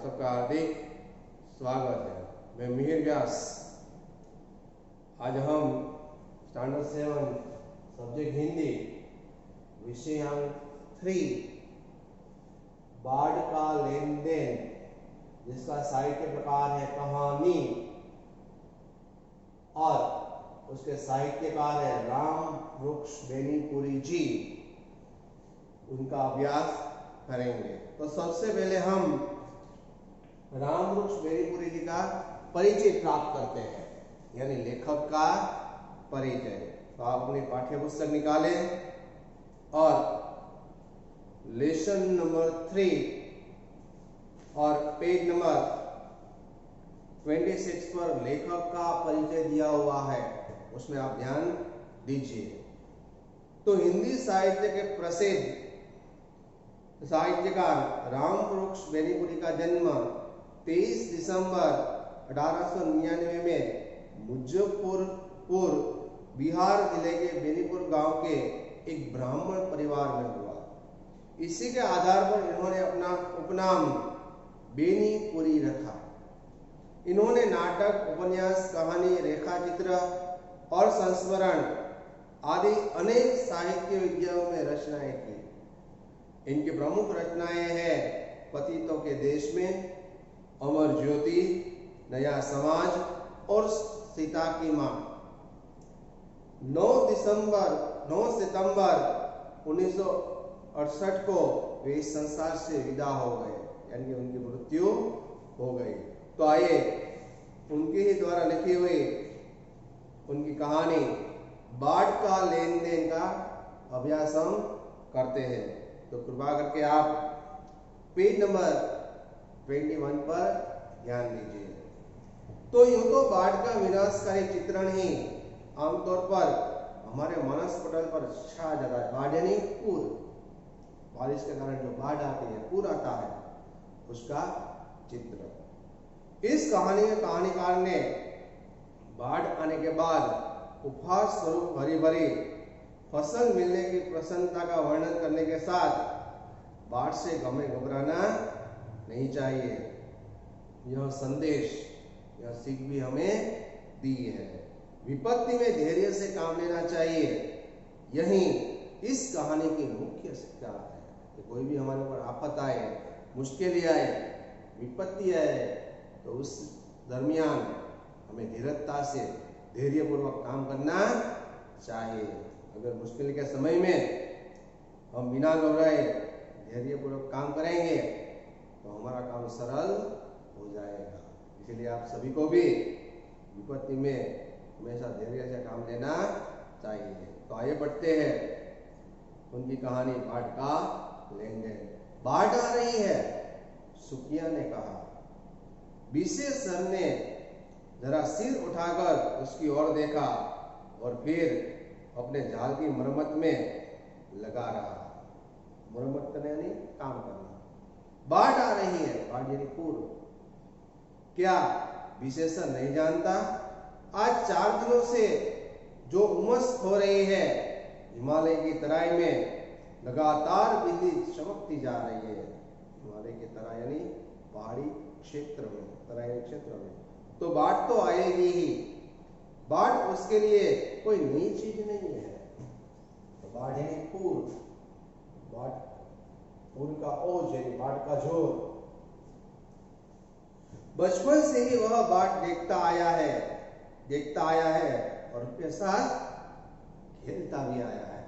सबका हार्दिक स्वागत है। मैं मिहिर व्यास। आज हम स्टैंडर्ड 7 सब्जेक्ट हिंदी विषय अंक 3 बाढ़ का लेन देन, जिसका साहित्य प्रकार है कहानी और उसके साहित्यकार है राम वृक्ष बेनीपुरी जी, उनका अभ्यास करेंगे। तो सबसे पहले हम राम वृक्ष बेनीपुरी जी का परिचय प्राप्त करते हैं, यानी लेखक का परिचय। तो आप अपनी पाठ्य पुस्तक निकालें और लेसन नंबर 3 और पेज नंबर 26 पर लेखक का परिचय दिया हुआ है, उसमें आप ध्यान दीजिए। तो हिंदी साहित्य के प्रसिद्ध साहित्यकार राम वृक्ष बेनीपुरी का जन्म 23 दिसंबर 1899 में मुजफ्फरपुर बिहार जिले के बेनीपुर गांव के एक ब्राह्मण परिवार में हुआ। इसी के आधार पर इन्होंने अपना उपनाम बेनीपुरी रखा। इन्होंने नाटक, उपन्यास, कहानी, रेखाचित्र और संस्मरण आदि अनेक साहित्य विधाओं में रचनाएं की। इनकी प्रमुख रचनाएं हैं पतितों के देश में, अमर ज्योति, नया समाज और सीता की मां। 9 सितंबर 1968 को वे इस संसार से विदा हो गए, यानी उनकी मृत्यु हो गई। तो आइए उनके ही द्वारा लिखी हुई उनकी कहानी बाढ़ का लेन देन का अभ्यास हम करते हैं। तो कृपया करके आप पेज नंबर 21 पर ध्यान दीजिए। तो यूं तो बाढ़ का विनाशकारी चित्रण ही आमतौर पर हमारे मानस पटल पर छा जाता है। बाढ़ यानी पूर, बारिश के कारण जो बाढ़ आती है, पूर आता है, उसका चित्र। इस कहानी में कहानीकार ने बाढ़ आने के बाद उपहार स्वरूप हरी भरी फसल मिलने की प्रसन्नता का वर्णन करने के साथ बाढ़ से हमें घबराना नहीं चाहिए, यह संदेश, यह सीख भी हमें दी है। विपत्ति में धैर्य से काम लेना चाहिए, यही इस कहानी की मुख्य शिक्षा है। कि कोई भी हमारे ऊपर आफत आए, मुश्किल आए, विपत्ति आए, तो उस दरमियान हमें धीरजता से धैर्यपूर्वक काम करना चाहिए। अगर मुश्किल के समय में हम बिना घबराए धैर्यपूर्वक काम करेंगे तो हमारा काम सरल हो जाएगा। इसलिए आप सभी को भी विपत्ति में हमेशा धैर्य से काम लेना चाहिए। तो आइए बढ़ते हैं उनकी कहानी बाढ़ का लेन देन। बाढ़ आ रही है, सुखिया ने कहा। विशेष सर ने जरा सिर उठाकर उसकी ओर देखा और फिर अपने जाल की मरम्मत में लगा रहा। मरम्मत करना यानी काम करना। बाढ़ आ रही है, बाढ़ यानी पूर्व। क्या विशेषण नहीं जानता? आज 4 दिनों से जो उमस हो रही है, हिमालय की तराई में लगातार बिजली चमकती जा रही है। हिमालय की तराई यानी पहाड़ी क्षेत्र में, तराई क्षेत्र में। तो बाढ़ तो आएगी ही। बाढ़ उसके लिए कोई नई चीज नहीं है। तो बाढ़ यानी पूर, बाढ़, पूर का ओज यानी बाढ़ का जोर। बचपन से ही वह बाढ़ देखता आया है और उसके साथ खेलता भी आया है।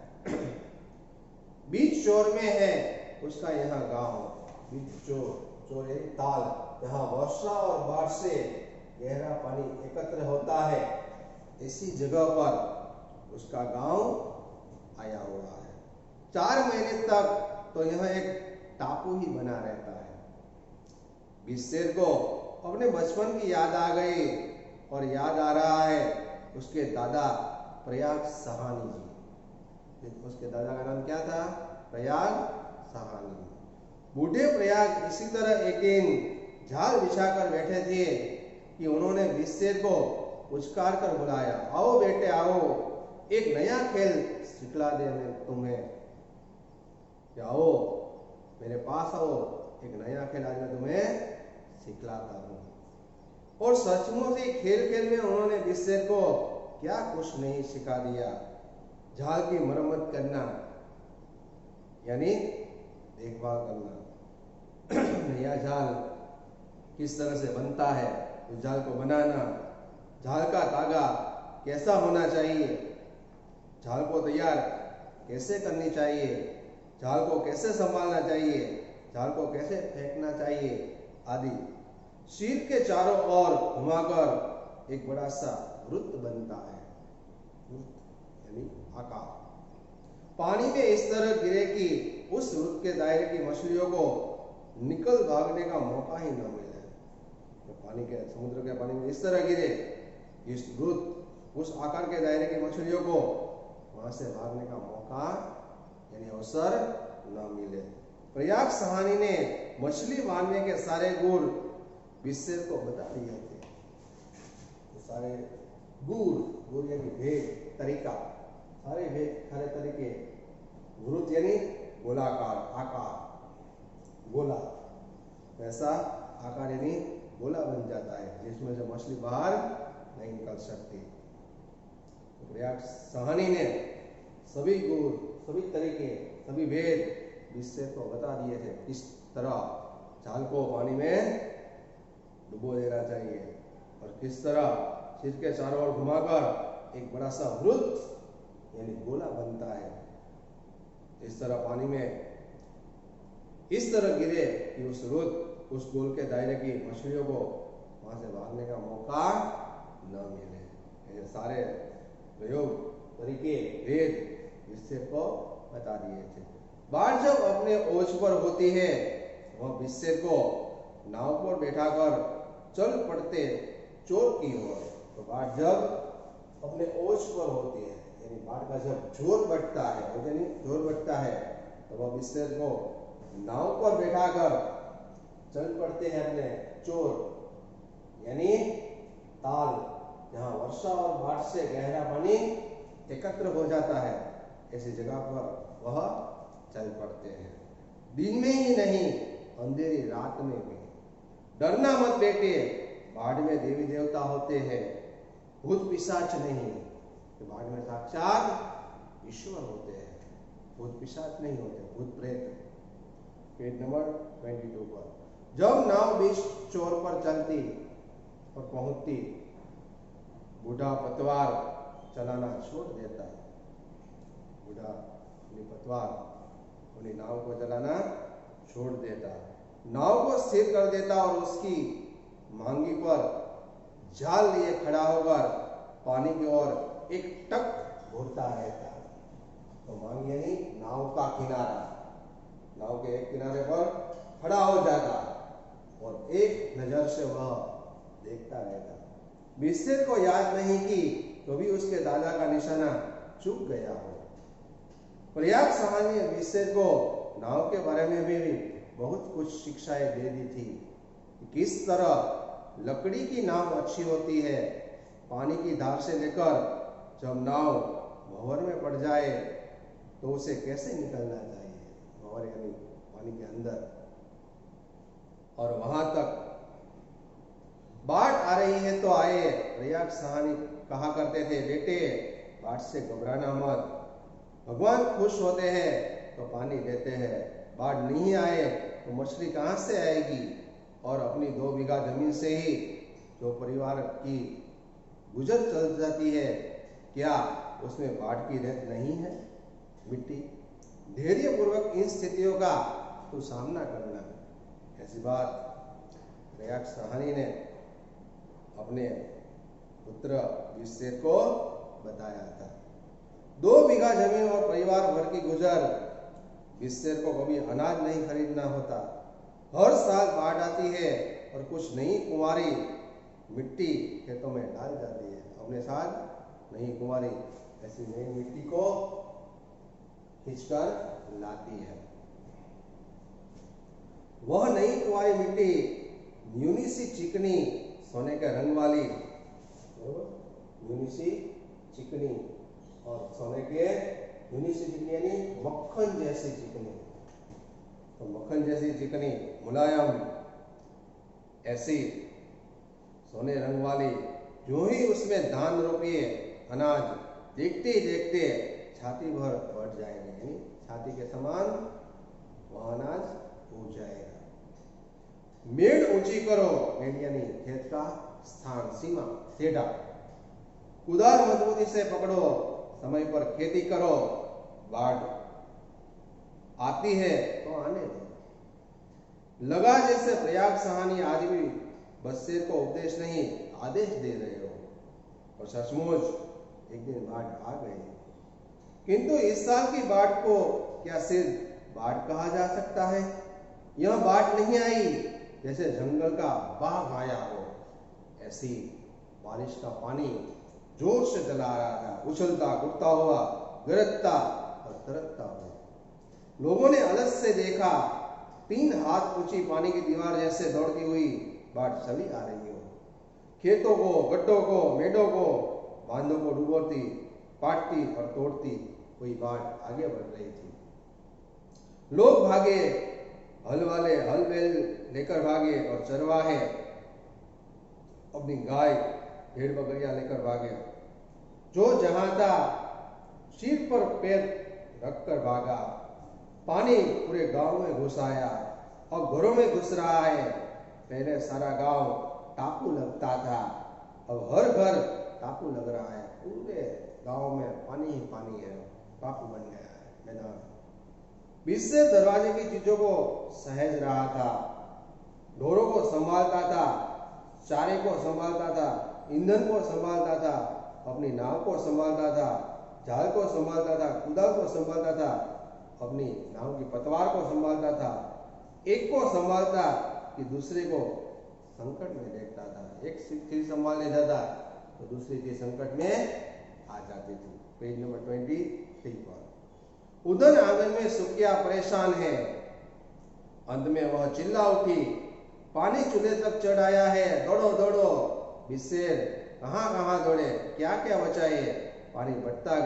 बीच चोर में है उसका यह गांव। बीच चोर यानी ताल, जहां वर्षा और बाढ़ से गहरा पानी एकत्र होता है, इसी जगह पर उसका गांव आया हुआ है। 4 महीने तक तो यह एक टापू ही बना रहता है। विशेर को अपने बचपन की याद आ गई और याद आ रहा है उसके दादा प्रयाग सहानी जी। उसके दादा का नाम क्या था? प्रयाग सहानी। बूढ़े प्रयाग इसी तरह एक दिन झाल बिछाकर बैठे थे कि उन्होंने विशेर को उचकार कर बुलाया, आओ बेटे आओ, एक नया खेल सिखला दे मैं तुम्हें। क्या आओ, मेरे पास आओ, एक नया खेल आज मैं तुम्हें सिखलाता हूँ। और सचमुच ही खेल खेल में उन्होंने विषय को क्या कुछ नहीं सिखा दिया। जाल की मरम्मत करना यानी देखभाल करना, नया जाल किस तरह से बनता है, उस जाल को बनाना, जाल का धागा कैसा होना चाहिए, जाल को तैयार कैसे करनी चाहिए, जाल को कैसे संभालना चाहिए, जाल को कैसे फेंकना चाहिए आदि। शीर के चारों ओर घुमाकर एक बड़ा सा वृत्त बनता है, यानी आकार। पानी में इस तरह गिरे कि उस वृत्त के दायरे की मछलियों को निकल भागने का मौका ही न मिले। तो पानी के समुद्र के पानी में इस तरह गिरे, इस वृत्त उस आकार के दायरे की मछलियों को वहां से भागने का मौका यानी अवसर न मिले। प्रयाग सहानी ने मछली मारने के सारे गुण विषय को बता दिए थे। तो सारे गुण यानी भेद, तरीका, सारे भेद, सारे तरीके। वृत्त यानी गोलाकार आकार, गोला, वैसा आकार यानी गोला बन जाता है जिसमें से मछली बाहर नहीं निकल सकती। तो प्रयाग सहानी ने सभी गुण, सभी तरीके, सभी भेद विषय को बता दिए थे। किस तरह जाल को पानी में डुबो देना चाहिए और किस तरह सिर के चारों ओर घुमाकर एक बड़ा सा वृत्त यानी गोला बनता है। इस तरह पानी में इस तरह गिरे कि उस वृत्त, उस गोल के दायरे की मछलियों को वहां से भागने का मौका न मिले। ये सारे प्रयोग, तरीके, भेद विषय को बता दिए थे। बाढ़ जब अपने ओज पर होती है, वह विषय को नाव पर बैठाकर चल पड़ते चोर की ओर। तो बाढ़ जब अपने ओज पर होती है, यानी बाढ़ का जब जोर बढ़ता है, यानी जोर बढ़ता है, तो वह विषय को नाव पर बैठाकर चल पड़ते हैं अपने चोर, यानी ताल, जहां वर्षा और बाढ़ से गहरा पानी एकत्र हो जाता है, ऐसी जगह पर वह चल पड़ते हैं। दिन में ही नहीं, अंधेरी रात में भी। डरना मत बेटे, बाढ़ में देवी देवता होते हैं, भूत पिशाच नहीं। तो बाढ़ में साक्षात ईश्वर होते हैं, भूत पिशाच नहीं होते, भूत प्रेत। पेज नंबर 22 पर। जब नाव बीच चोर पर चलती और पहुंचती, बूढ़ा पतवार चलाना छोड़ देता। बूढ़ा पतवार अपनी नाव को चलाना छोड़ देता, नाव को स्थिर कर देता और उसकी मांगी पर जाल लिए खड़ा होकर पानी की ओर एक टक घूरता रहता। तो मांगी यानी नाव का किनारा, नाव के एक किनारे पर खड़ा हो जाता और एक नजर से वह देखता रहता। विषय को याद नहीं कि कभी उसके दादा का निशाना चूक गया हो। प्रयाग सहानी ने विषय को नाव के बारे में भी बहुत कुछ शिक्षाएं दे दी थी। किस तरह लकड़ी की नाव अच्छी होती है, पानी की धार से लेकर जब नाव भंवर में पड़ जाए तो उसे कैसे निकलना चाहिए, भंवर यानी पानी के अंदर, और वहां तक बाढ़ आ रही है तो आए। प्रयाग सहानी कहा करते थे, बेटे बाढ़ से घबराना मत, भगवान खुश होते हैं तो पानी देते हैं, बाढ़ नहीं आए तो मछली कहाँ से आएगी। और अपनी 2 बीघा जमीन से ही जो परिवार की गुजर चल जाती है, क्या उसमें बाढ़ की रेत नहीं है, मिट्टी। धैर्य पूर्वक इन स्थितियों का तो सामना करना। ऐसी बात प्रयाग सहानी ने अपने पुत्र विषय को बताया था। 2 बीघा जमीन और परिवार भर की गुजर, विषय को कभी अनाज नहीं खरीदना होता। हर साल बाढ़ आती है और कुछ नई कुंवारी मिट्टी खेतों में डाल जाती है, अपने साथ नई कुंवारी ऐसी नई मिट्टी को खींचकर लाती है। वह नई कुंवारी मिट्टी न्यूनी सी चिकनी, सोने के रंग वाली, न्यूनी सी चिकनी और सोने के न्यूनी सी चिकनी यानी मक्खन जैसी चिकनी, तो मक्खन जैसी चिकनी मुलायम ऐसी सोने रंग वाली, जो ही उसमें धान रोपिए अनाज देखते ही देखते छाती भर बढ़ जाएगी, यानी छाती के समान वह अनाज हो जाएगा। मेड़ ऊंची करो, मेड़ यानी खेत का स्थान, सीमा, ठेडा। कुदाल मजबूती से पकड़ो, समय पर खेती करो। बाढ़ आती है तो आने दो। लगा जैसे प्रयाग सहानी आज भी बसेर को उपदेश नहीं आदेश दे रहे हो, और सचमुच एक दिन बाढ़ आ गई। किंतु इस साल की बाढ़ को क्या सिर्फ बाढ़ कहा जा सकता है? यह बाढ़ नहीं आई जैसे जंगल का बाघ आया हो, ऐसी बारिश का पानी जोर से चला आ रहा था, उछलता कूदता हुआ, गरजता और तरसता हुआ। लोगों ने अलग से देखा, 3 हाथ ऊंची पानी की दीवार जैसे दौड़ती हुई बाढ़ चली आ रही हो। खेतों को, गड्ढों को, मेढ़ों को, बांधों को डुबोती, काटती और तोड़ती हुई बाढ़ आगे बढ़ रही थी। लोग भागे, हल वाले हल बैल लेकर भागे, और चरवाहे अपनी गाय भेड़ बकरियां लेकर भागे। जो जहां था सिर पर पैर रखकर भागा। पानी पूरे गांव में घुस आया, अब घरों में घुस रहा है। पहले सारा गांव टापू लगता था, अब हर घर टापू लग रहा है। पूरे गांव में पानी ही पानी है, टापू बन गया है मैदान। बीच से दरवाजे की चीजों को सहेज रहा था, ढोरों को संभालता था, चारे को संभालता था, ईंधन को संभालता था, अपनी नाव को संभालता था, जाल को संभालता था, कुदाल को संभालता था, अपनी नाव की पतवार को संभालता था। एक को संभालता कि दूसरे को संकट में देखता था। एक चीज संभालने जाता तो दूसरी चीज संकट में आ जाती थी। पेज नंबर 23 पर। उधर आंगन में सुखिया परेशान है। अंत में वह चिल्ला उठी, पानी चूल्हे तक चढ़ आया है, दौड़ो दौड़ो। बिस्सेर कहाँ कहाँ दौड़े, क्या क्या बचाए। पानी बढ़ता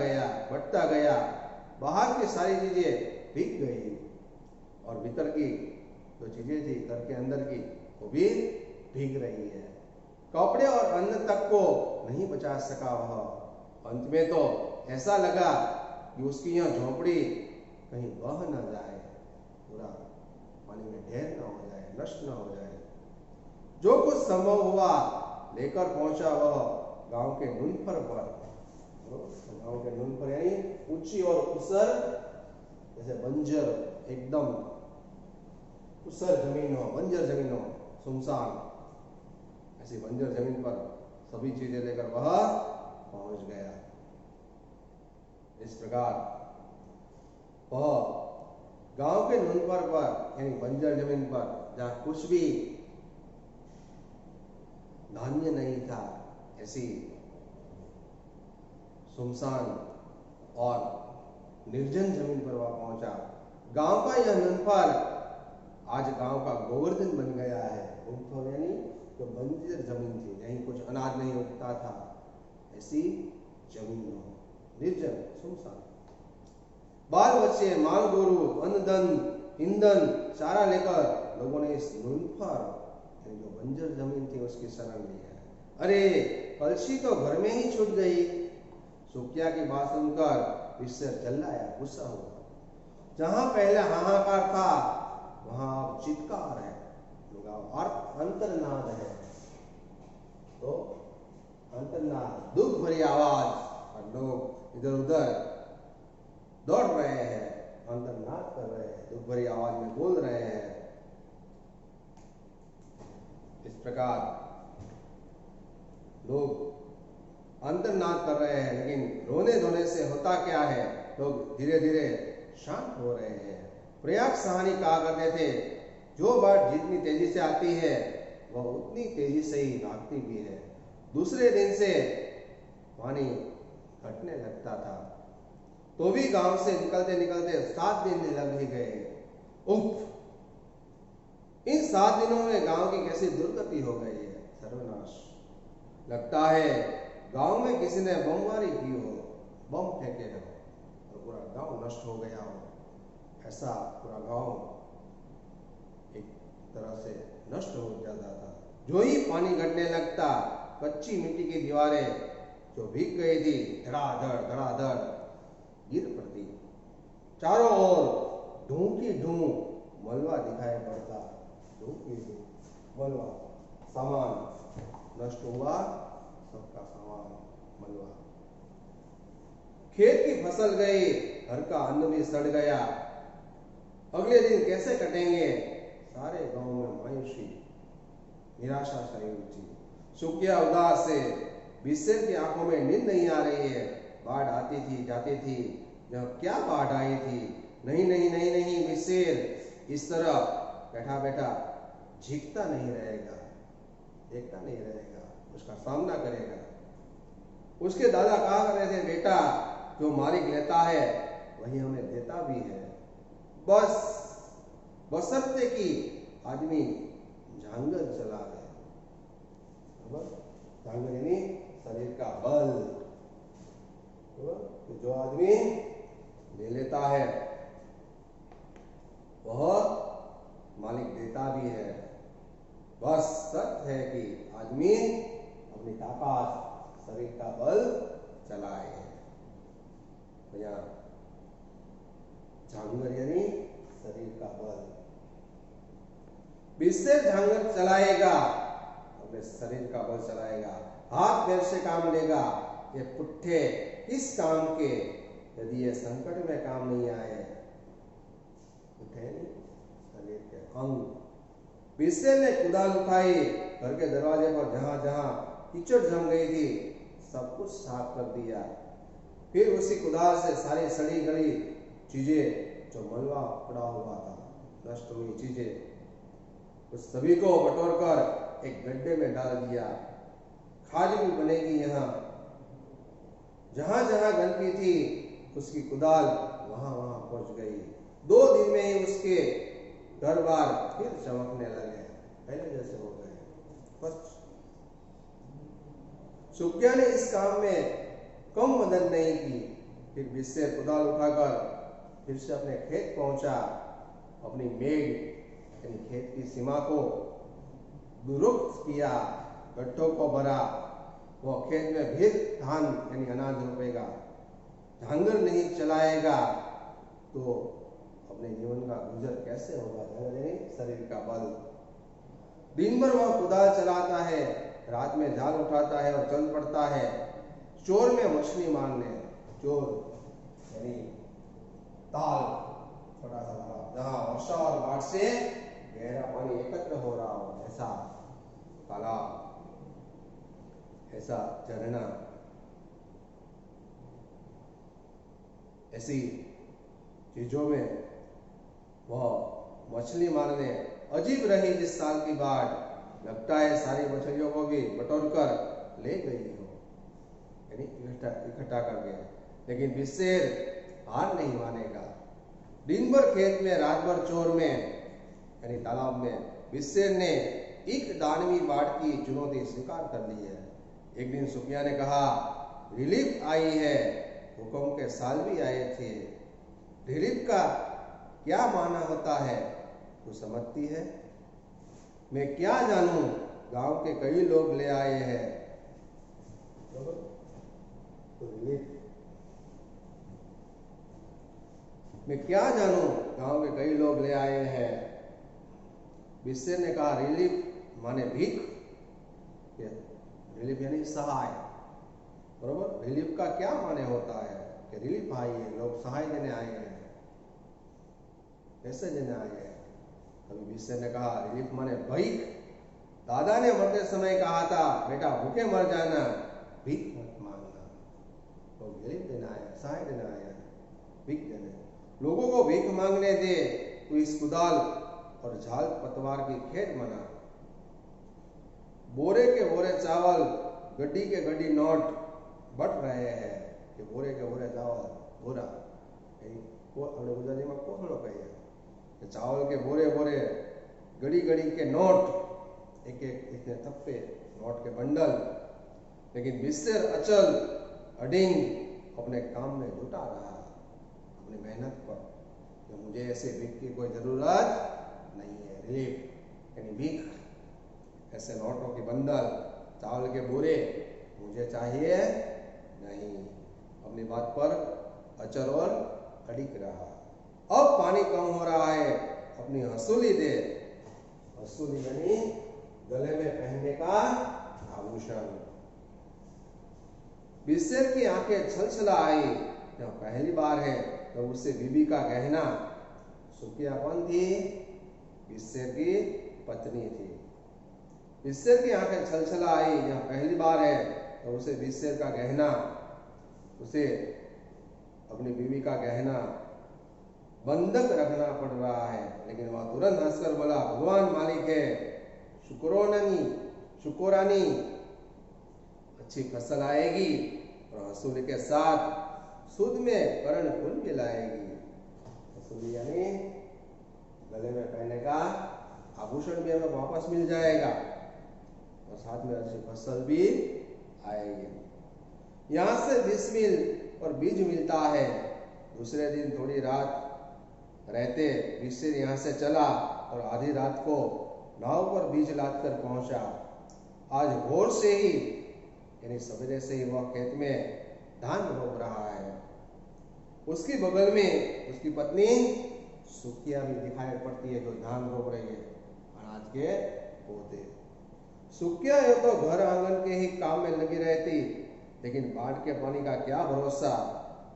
गया। बाहर की सारी चीजें भीग गई, और भीतर की जो चीजें थी घर के अंदर की वो भी भीग रही है। कपड़े और अन्न तक को नहीं बचा सका वह। अंत में तो ऐसा लगा कि उसकी यह झोपड़ी कहीं बह न जाए, पूरा पानी में ढेर न हो जाए, नष्ट न हो जाए। जो कुछ संभव हुआ लेकर पहुंचा वह गांव के नुनफर पर। गांव के नुनफर यानी ऊंची और उसर, जैसे बंजर, एकदम उसर जमीन हो, बंजर जमीन हो, सुनसान, ऐसी बंजर जमीन पर सभी चीजें लेकर वह पहुंच गया। इस प्रकार वह गांव के नुनफर पर यानी बंजर जमीन पर, जहां कुछ भी धान्य नहीं था, ऐसी सुनसान और निर्जन जमीन पर वह पहुंचा। गांव का यह नुनफर आज गांव का गोवर्धन बन गया है। गोवर्धन यानी जो बंजर जमीन थी, यहीं कुछ अनाज नहीं उगता था, ऐसी जमीन हो, निर्जन, सुनसान। बाल बच्चे, माल गोरू, अन्न धन, ईंधन, चारा लेकर लोगों ने इस नुनफर जो बंजर जमीन थी उसकी शरण ली है। अरे कलशी तो घर में ही छूट गई। सुखिया की बात सुनकर इससे चिल्लाया, गुस्सा हुआ। जहां पहले हाहाकार था वहां अब चित्कार है, अंतर्नाद है। तो अंतर्नाद, दुख भरी आवाज, और लोग इधर उधर दौड़ रहे हैं, अंतर्नाद कर रहे हैं, दुख भरी आवाज में बोल रहे हैं। इस प्रकार लोग अंतर्नाद कर रहे हैं, लेकिन रोने धोने से होता क्या है? लोग धीरे धीरे शांत हो रहे हैं। प्रयाग सहानी कहा करते थे, जो बाढ़ जितनी तेजी से आती है वह उतनी तेजी से ही भागती भी है। दूसरे दिन से पानी घटने लगता था, तो भी गांव से निकलते निकलते 7 दिन लग ही गए। उफ! इन 7 दिनों में गांव की कैसी दुर्गति हो गई है, सर्वनाश। लगता है गांव में किसी ने बमबारी की हो, बम फेंके हो और पूरा गांव नष्ट हो गया हो। ऐसा पूरा गांव एक तरह से नष्ट हो जाता था। जो ही पानी घटने लगता, कच्ची मिट्टी की दीवारें जो भीग गई थी धड़ाधड़ गिर पड़ती। चारों ओर ढूं की ढूं मलबा दिखाई पड़ता। ढूं की ढूं मलबा, सामान नष्ट हुआ, सबका सामान मलबा। खेत की फसल गई, घर का अन्न भी सड़ गया। अगले दिन कैसे कटेंगे? सारे गांव में मायूसी, निराशा छाई हुई थी। सुखिया उदास से विशेर की आंखों में नींद नहीं आ रही है। बाढ़ आती थी जाती थी, यह क्या बाढ़ आई थी? नहीं नहीं नहीं नहीं, विशेर इस तरह बैठा बैठा झिकता नहीं रहेगा, देखता नहीं रहेगा, उसका सामना करेगा। उसके दादा कहा करते थे, बेटा जो मालिक लेता है वही हमें देता भी है, बस बशर्ते कि आदमी झांगर चलावे। झांगर यानी शरीर का बल। तो जो आदमी ले लेता है वह मालिक देता भी है, बस शर्त है कि आदमी अपनी ताकत, शरीर का बल चलाए। भैया झांगर यानी शरीर का बल। विशेष झांगर चलाएगा, अपने शरीर का बल चलाएगा, हाथ पैर से काम लेगा। ये पुट्ठे इस काम के, यदि ये संकट में काम नहीं आए, पुट्ठे शरीर के अंग। विशेष ने कुदाल उठाई, घर के दरवाजे पर जहां जहां कीचड़ जम गई थी सब कुछ साफ कर दिया। फिर उसी कुदाल से सारी सड़ी गली चीजें जो मलबा पड़ा हुआ था, नष्ट हुई चीजें, उस सभी को बटोर कर एक गड्ढे में डाल दिया। खाज भी बनेगी यहाँ, जहां जहां गंदगी थी उसकी कुदाल वहां वहां पहुंच गई। 2 दिन में ही उसके घर बार फिर चमकने लगे, पहले जैसे हो गए। बस सुखिया ने इस काम में कम मदद नहीं की। फिर विशेर कुदाल उठाकर फिर से अपने खेत पहुंचा। अपनी मेघ यानी खेत की सीमा को दुरुस्त किया, गड्ढों को भरा। वो खेत में फिर धान यानी अनाज रोपेगा। झांगर नहीं चलाएगा तो अपने जीवन का गुजर कैसे होगा? झांगर यानी शरीर का बल। दिन भर वह कुदाल चलाता है, रात में जाल उठाता है और चल पड़ता है चोर में मछली मारने। चोर यानी ताल, छोटा सा तालाब जहां वर्षा और बाढ़ से गहरा पानी एकत्र हो रहा हो, ऐसा तालाब, ऐसा झरना, ऐसी चीजों में वह मछली मारने अजीब रही इस साल की बाढ़। लगता है सारी मछलियों को भी बटोर कर ले गई हो, यानी इकट्ठा करके। लेकिन विशेर हार नहीं मानेगा। दिन भर खेत में, रात भर चोर में यानी तालाब में। विशेर ने एक दानवी बाढ़ की चुनौती स्वीकार कर ली है। एक दिन सुखिया ने कहा, रिलीफ आई है, हुक्म के साल भी आए थे। रिलीफ का क्या माना होता है तू समझती है? मैं क्या जानूं, गांव के कई लोग ले आए हैं। तो रिलीफ, मैं क्या जानूं, गांव के कई लोग ले आए हैं। विशेर ने कहा, रिलीफ माने भीख। रिलीफ यानी सहाय, बरोबर। रिलीफ का क्या माने होता है कि रिलीफ आई है, लोग सहाय देने आए हैं, कैसे देने आए हैं। तभी विशेर ने कहा, रिलीफ माने भीख। दादा ने मरते समय कहा था, बेटा भूखे मर जाना, भीख मत मांगना। तो रिलीफ देना आया, सहाय देना आया, भीख देने। लोगों को भीख मांगने दे तो इस कुदाल और झाल पतवार की खेत बना। बोरे के बोरे चावल, गड्डी के गड्डी नोट बढ़ रहे हैं कि बोरे के बोरे चावल, बोरा को अपने गुजराती में कोथळो कहिए। चावल के बोरे बोरे, गड़ी गड़ी के नोट, एक एक इतने थप्पे नोट के बंडल। लेकिन विशेर अचल अडिंग अपने काम में जुटा रहा, अपनी मेहनत पर, कि मुझे ऐसे भीख की कोई जरूरत नहीं है। रिलीफ यानी भीख, ऐसे नोटों की बंडल, चावल के बोरे मुझे चाहिए नहीं। अपनी बात पर अचर और अडिग रहा। अब पानी कम हो रहा है, अपनी हसूली दे। हसूली यानी गले में पहनने का आभूषण। बिस्सेर की आंखें छलछला आई। जब पहली बार है तो उससे बीबी का गहना। सुकिया कौन थी? बिस्सेर की पत्नी थी। बिस्सेर की आंखें छलछला आई। जब पहली बार है तो उसे बिस्सेर का गहना, उसे अपनी बीवी का गहना बंधक रखना पड़ रहा है। लेकिन वह तुरंत हंसकर बोला, भगवान मालिक है, शुक्रानी, अच्छी फसल आएगी और हसूली के साथ सूद में करण फूल भी लाएगी। हसूली यानी गले में पहनने का आभूषण भी हमें वापस मिल जाएगा और साथ में अच्छी फसल भी आएगी। यहाँ से बिस्मिल और बीज मिलता है। दूसरे दिन थोड़ी रात रहते बिस्सेर यहाँ से चला और आधी रात को नाव पर बीज लाद कर पहुंचा। आज भोर से ही यानी सवेरे से ही वह खेत में धान रोप रहा है। उसकी बगल में उसकी पत्नी सुकिया भी दिखाई पड़ती है, जो धान रोप रही है अनाज के पौधे। सुकिया ये तो घर आंगन के ही काम में लगी रहती, लेकिन बाढ़ के पानी का क्या भरोसा,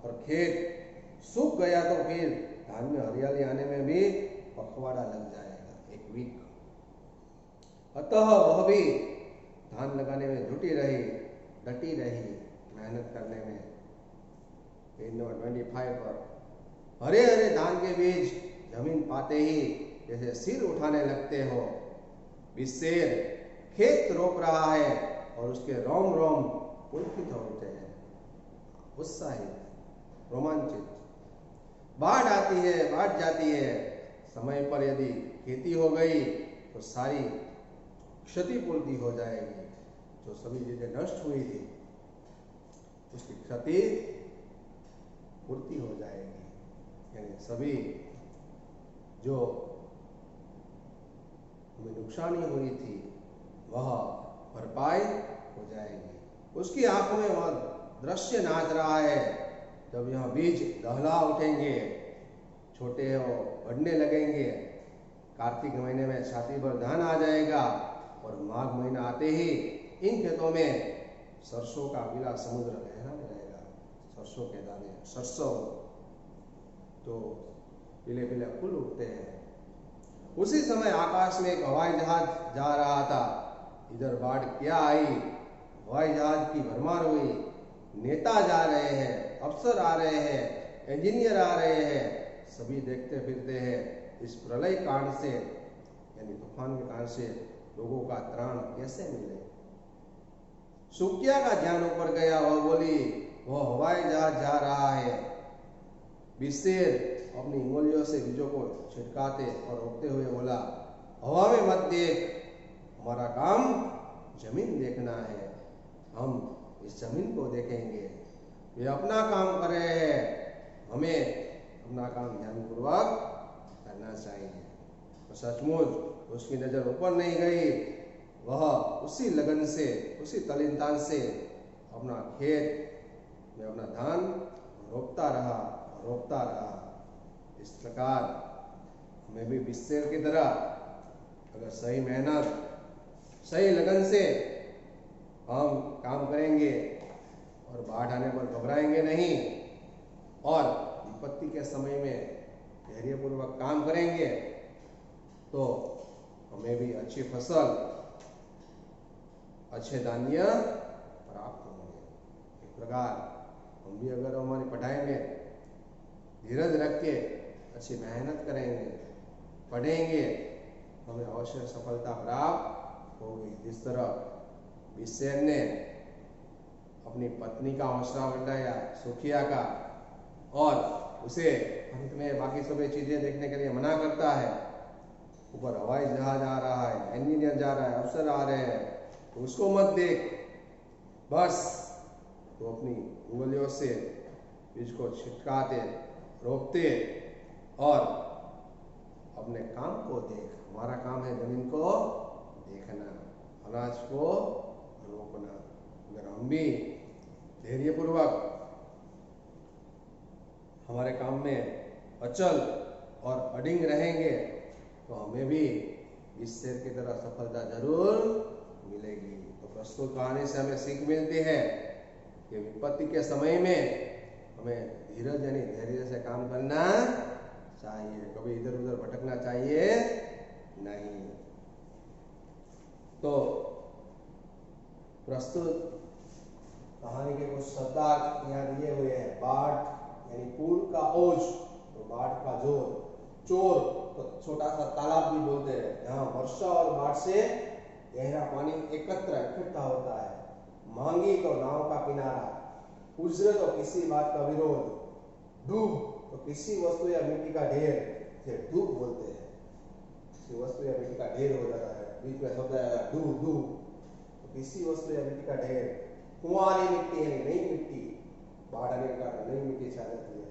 और खेत सूख गया तो फिर धान में हरियाली आने में भी पखवाड़ा लग जाएगा, एक वीक। अतः वह भी धान लगाने में डटी रही, मेहनत करने में। 25 पर हरे हरे धान के बीज जमीन पाते ही जैसे सिर उठाने लगते हो। बिस्सेर खेत रोप रहा है और उसके रोम रोम पुलकित हो उठे हैं, उत्साहित, रोमांचित। बाढ़ आती है, बाढ़ जाती है। समय पर यदि खेती हो गई तो सारी क्षतिपूर्ति हो जाएगी। जो सभी चीजें नष्ट हुई थी उसकी क्षति पूर्ति हो जाएगी, यानी सभी जो हमें नुकसानी हुई थी वह भरपाई हो जाएगी। उसकी आंखों में वह दृश्य नाच रहा है। जब यह बीज दहला उठेंगे, छोटे हो बढ़ने लगेंगे, कार्तिक महीने में छाती पर धान आ जाएगा और माघ महीना आते ही इन खेतों में सरसों का पीला समुद्र लहराने लगेगा। सरसों के दाने, सरसों तो पीले पीले फूल उठते हैं। उसी समय आकाश में एक हवाई जहाज जा रहा था। इधर बाढ़ क्या आई, हवाई जहाज की भरमार हुई। नेता जा रहे हैं, अफसर आ रहे हैं, इंजीनियर आ रहे हैं, सभी देखते फिरते हैं इस प्रलय कांड से, यानी तूफान के कांड से लोगों का त्राण कैसे मिले। सुकिया का ध्यान ऊपर गया। वह बोली, वह हवाई जहाज जा रहा है। बिस्सेर अपनी उंगलियों से बीजों को छिटकाते और रोकते हुए बोला, हवा में मत देख, हमारा काम जमीन देखना है। हम इस जमीन को देखेंगे। वे अपना काम कर रहे हैं, हमें अपना काम ध्यानपूर्वक करना चाहिए। तो सचमुच उसकी नजर ऊपर नहीं गई। वह उसी लगन से, उसी तलीनतान से अपना खेत में अपना धान रोपता रहा। इस प्रकार हमें भी बिस्सेर की तरह अगर सही मेहनत, सही लगन से हम काम करेंगे और बाढ़ आने पर घबराएंगे नहीं और विपत्ति के समय में धैर्यपूर्वक काम करेंगे तो हमें भी अच्छी फसल, अच्छे धान्य प्राप्त होंगे। इस प्रकार हम भी अगर हमारी पढ़ाई में धीरज रख के अच्छी मेहनत करेंगे, पढ़ेंगे, हमें अवश्य सफलता प्राप्त होगी। जिस तरह बिस्सेर ने अपनी पत्नी का हौसला बढ़ाया, सुखिया का, और उसे अंत में बाकी सभी चीजें देखने के लिए मना करता है। ऊपर हवाई जहाज आ रहा है, इंजीनियर जा रहा है, अफसर आ रहे हैं, तो उसको मत देख, बस तो अपनी उंगलियों से बीज को छिटकाते, रोकते और अपने काम को देख। हमारा काम है जमीन को देखना, अनाज को रोपना। अगर हम भी धैर्यपूर्वक हमारे काम में अचल और अडिग रहेंगे तो हमें भी इस शेर की तरह सफलता जरूर मिलेगी। तो प्रस्तुत कहानी से हमें सीख मिलती है कि विपत्ति के समय में हमें धीरज यानी धैर्य से काम करना चाहिए, कभी इधर उधर भटकना चाहिए नहीं। तो प्रस्तुत कहानी के कुछ शब्दार्थ यहाँ दिए हुए हैं। बाढ़ यानी पूर का ओज, तो बाढ़ का जोर। चोर तो छोटा सा तालाब भी बोलते हैं, जहाँ वर्षा और बाढ़ से गहरा पानी इकट्ठा होता है। मांगी तो नाव का किनारा। उज्र तो किसी बात का विरोध। डूब तो किसी वस्तु या मिट्टी का ढेर, से डूब बोलते हैं। किसी वस्तु या मिट्टी का ढेर हो जाता है, बीच में शब्द आएगा डूब डूब, तो किसी वस्तु या मिट्टी का ढेर। कुंवारी मिट्टी यानी नई मिट्टी, बाढ़ आने का नई मिट्टी छा जाती है।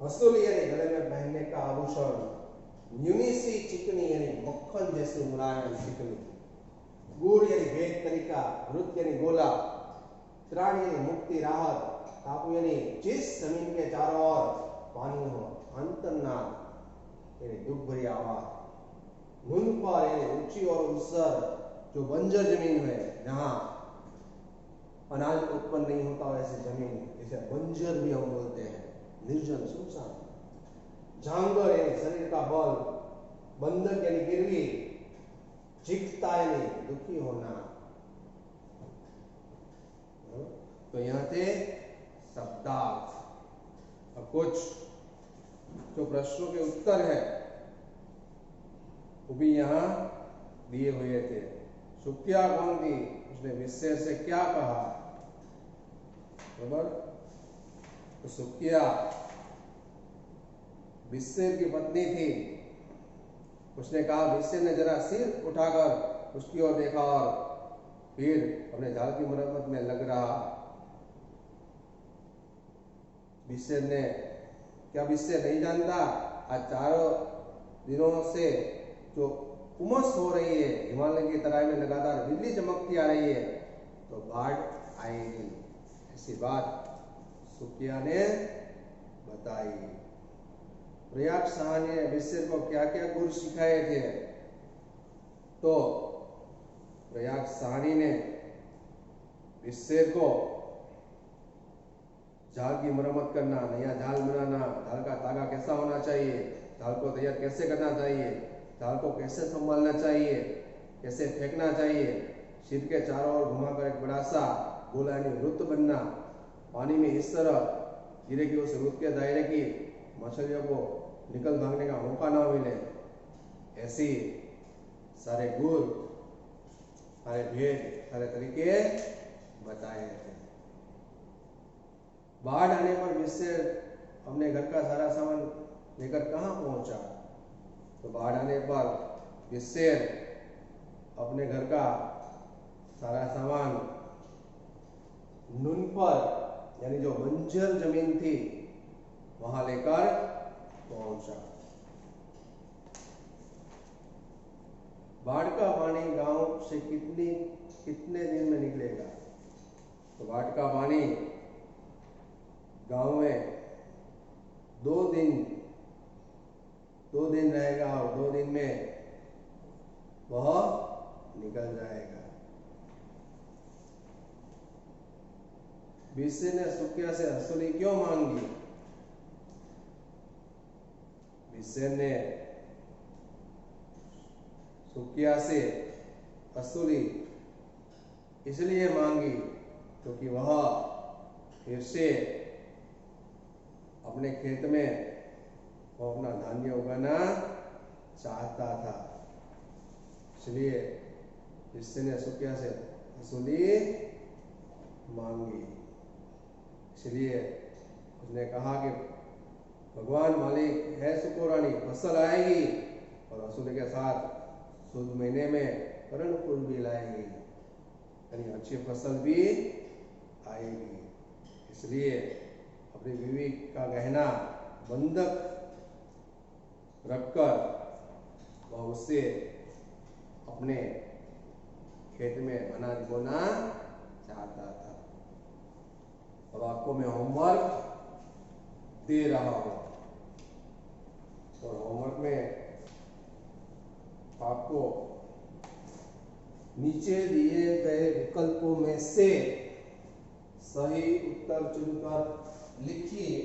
हंसुली यानी गले में पहनने का आभूषण। न्यूनी सी चिकनी यानी मक्खन जैसी मुलायम चिकनी। गुड़ यानी भेद तरीका। वृत्त यानी गोला। त्राण यानी मुक्ति राहत। टापू यानी जिस जमीन के चारों ओर पानी हो। अंतर्नाद यानी दुख भरी आवाज। नुनपर यानी ऊंची और उसर, जो बंजर जमीन है जहां अनाज उत्पन्न नहीं होता वैसी जमीन, इसे बंजर भी हम बोलते हैं, निर्जन सुनसान। झांगर यानी शरीर का बल। बंधक यानी गिरवी। जिगता यानी दुखी होना। तो यहाँ थे शब्दार्थ। अब कुछ जो प्रश्नों के उत्तर है वो भी यहाँ दिए हुए थे। सुकिया कौन थी, उसने विषय से क्या कहा, बराबर। तो सुकिया विषय की पत्नी थी। उसने कहा, विषय ने जरा सिर उठाकर उसकी ओर देखा और फिर अपने जाल की मरम्मत में लग रहा। विषय ने, क्या विषय नहीं जानता आज 4 दिनों से जो उमस हो रही है, हिमालय की तराई में लगातार बिजली चमकती आ रही है, तो बाढ़ आएगी, ऐसी बात सुकिया ने बताई। प्रयाग शाह ने विषय को क्या क्या गुर सिखाए थे, तो प्रयाग साहनी ने विषय को जाल की मरम्मत करना, नया जाल बनाना, जाल का तागा कैसा होना चाहिए, जाल को तैयार कैसे करना चाहिए, जाल को कैसे संभालना चाहिए, कैसे फेंकना चाहिए, सिर के चारों ओर घुमाकर एक बड़ा सा गोला यानी वृत्त बनना, पानी में इस तरह गिरे कि उस वृत्त के दायरे की मछलियों को निकल भागने का मौका ना मिले, ऐसी सारे गुर, सारे भेद, सारे तरीके बताए थे। बाढ़ आने पर विषय अपने घर का सारा सामान लेकर कहाँ पहुंचा, तो बाढ़ आने पर विषय अपने घर का सारा सामान नुनपर यानी जो बंजर जमीन थी वहां लेकर पहुंचा। बाढ़ का पानी गांव से कितने दिन में निकलेगा, तो बाढ़ का पानी गांव में 2 दिन रहेगा और 2 दिन में वह निकल जाएगा। विषय ने सुकिया से हसूली क्यों मांगी, विषय ने सुकिया से हसूली इसलिए मांगी क्योंकि वह फिर से अपने खेत में वो अपना धान्य उगाना चाहता था, इसलिए विषय ने सुकिया से हसूली मांगी। इसलिए उसने कहा कि भगवान मालिक है सुकोरानी, फसल आएगी और हसूली के साथ शुद्ध महीने में कर्णफूल भी लाएगी, यानी अच्छी फसल भी आएगी। इसलिए अपनी बीवी का गहना बंधक रखकर वह उससे अपने खेत में अनाज बोना चाहता था। अब आपको मैं होमवर्क दे रहा हूं और होमवर्क में आपको नीचे दिए गए विकल्पों में से सही उत्तर चुनकर लिखिए।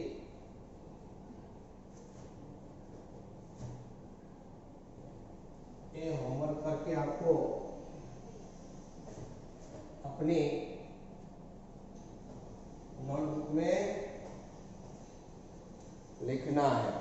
ये होमवर्क करके आपको अपनी नोटबुक में लिखना है।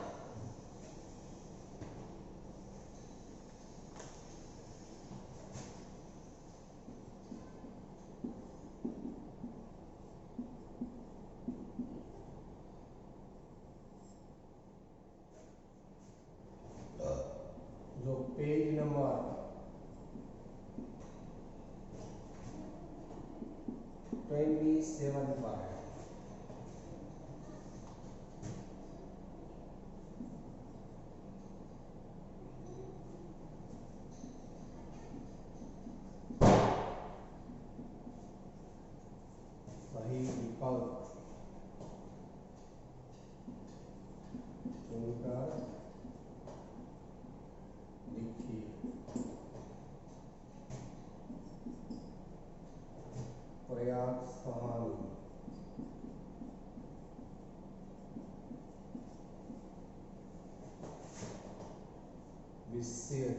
जो पेज नंबर 27 पर है, सही विकल्प चुनकर लिखिए। प्रयास कहानी, विषय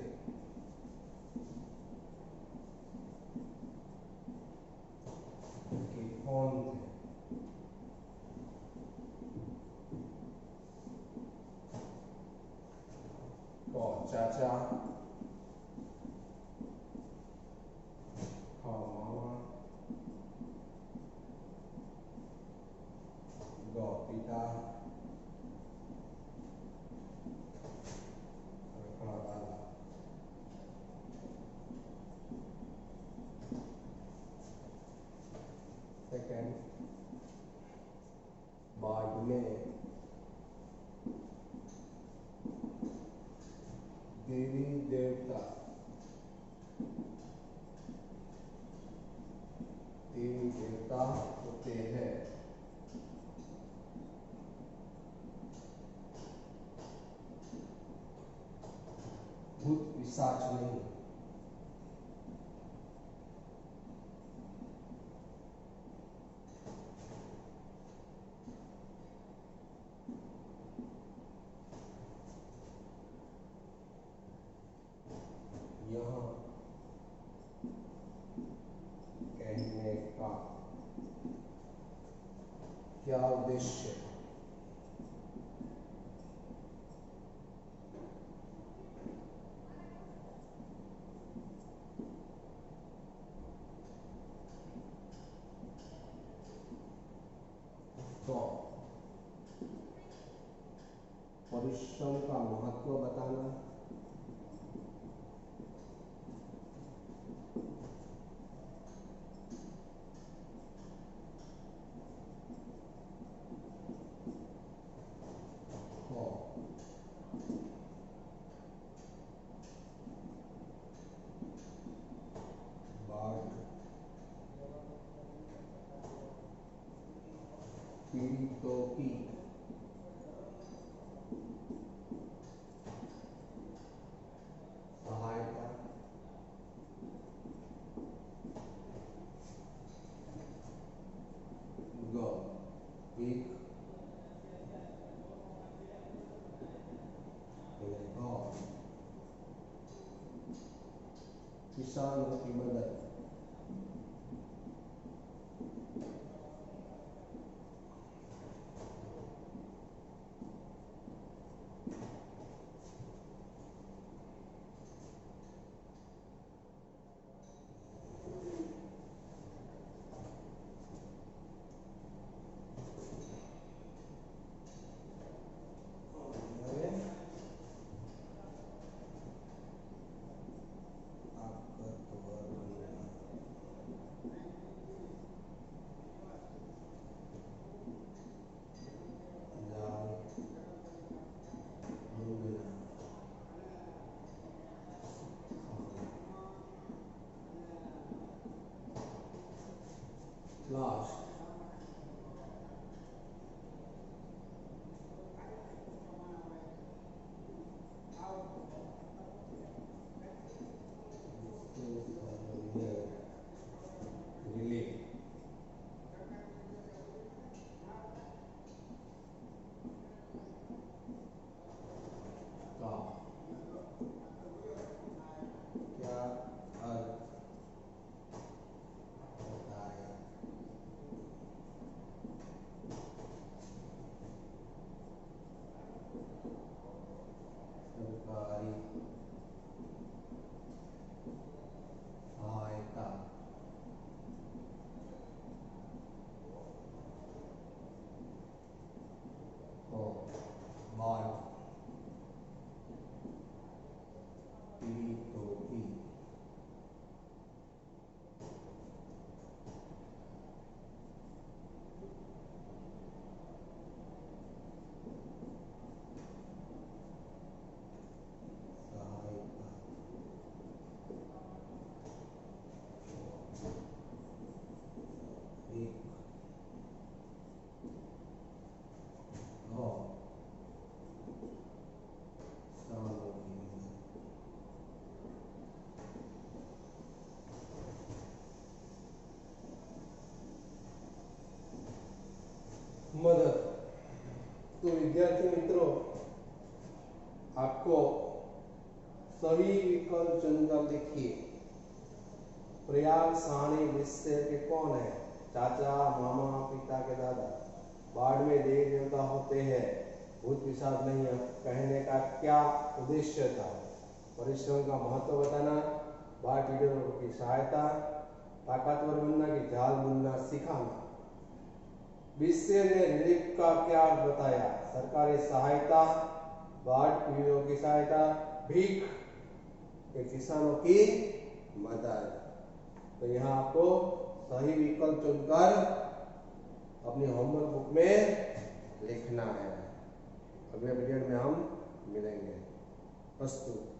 के कौन थे, तो चाचा, हाँ मामा, गौ पिता, हाँ दादा। सेकंड, बाद में देवी देवता, देवी देवता होते हैं। भूत पिशाच नहीं। यहाँ कहने का क्या उद्देश्य है? तो परिश्रम का महत्व बताना, तो बाढ़ पीड़ितों की सहायता, गौ एक गौ किसानों की मदद, लास्ट। मदद। तो विद्यार्थी मित्रों, आपको सही विकल्प चुनकर लिखिए। प्रयाग सारणी विषय के कौन है? चाचा, मामा, पिता के दादा। बाढ़ में देवी देवता होते हैं, भूत पिशाच नहीं है। कहने का क्या उद्देश्य था? परिश्रम का महत्व बताना, बाढ़ पीड़ितों की सहायता, ताकतवर बनना कि जाल बुनना सिखाना। विषय ने रिलीफ का क्या बताया? सरकारी सहायता, बाढ़ पीड़ितों की सहायता, भीख के किसानों की मदद। तो यहाँ आपको सही विकल्प चुनकर अपनी होमवर्क बुक में लिखना है। अगले वीडियो में हम मिलेंगे। अस्तु।